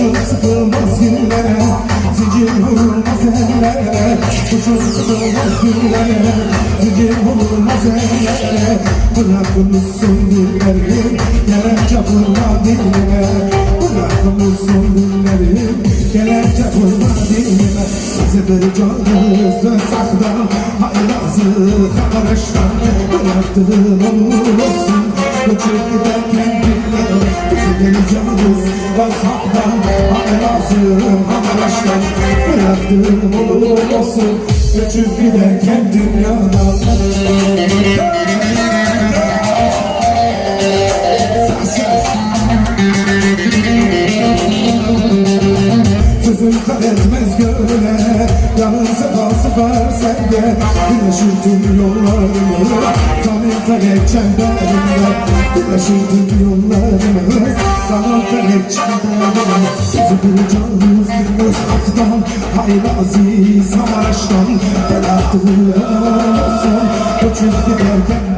Kurşun sıkılmaz günlere, zincir vurulmaz ellere. Kurşun sıkılmaz günlere, zincir vurulmaz ellere. Bırakmışsın dilleri, gerekçe vurma dilime. Bırakmışsın dilleri, gerekçe vurma dilime. Sizi canınızı saklan, haylazı karıştan. Bıraktığın olur olsun, göçüp giderken dinle. Sizi canınız var saklan, haylazı karıştan. Bıraktığın olur olsun, göçüp giderken dünyadan. Sözüm kar etmez göle, yanın sefa sıfar sende. Birleşir tüm yollarımız, sana felek çemberinde. Birleşir tüm yollarımız, sana felek çemberinde. Sizi bir canımız aktan, hayli aziz haraçtan. Belaktığın olsun, göçüp giderken